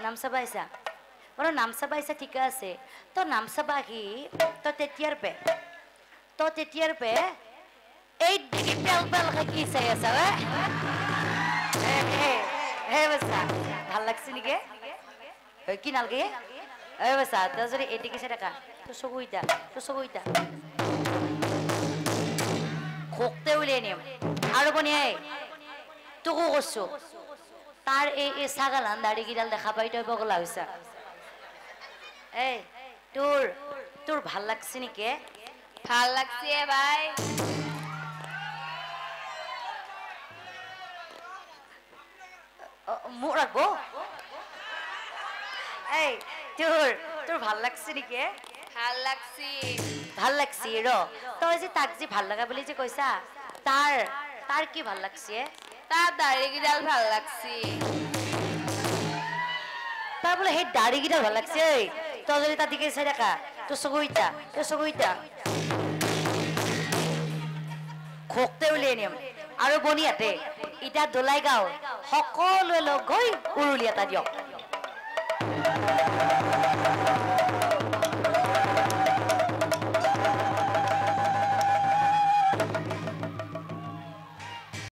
নামচাবা আহিছা বাৰু নামচাবা আহিছা ঠিকে আছে তো নামচাবা আহি তো তেতিয়াৰ পে এই পেল পেল কি চাই আছা হে বসা ভাল লাগছে নেকি কি নালগে এই বসা তো যদি এদিকে সে টাকা তো সগুইতা খোকতে উলিয়াই নিম আৰু বনিয়াই তোকো কৈছো তার এই ছাগালান দাড়ি গিডাল দেখা পাই তই বগলা হইছা এই তোর ভাল লাগছে নাকি ভাল লাগছে ভাই মুখ রাখবো এই তোর ভাল লাগছে নাকি ভাল লাগছি র তই যে তাক যে ভাল লাগা বলি যে কইছা তার কি ভাল লাগছে তার দাড়ি গিডাল ভাল লাগছে তার বলে হে দাড়ি গিডাল ভাল লাগছে তই যদি তার দিকে চাই দেখা তো সগুইতা খোকতে উলিয়াই নিম আৰু বনিয়াতে ইটা দোলাই গাঁও সকলোৱে লগ গৈ উৰুলি এটা দিয়ক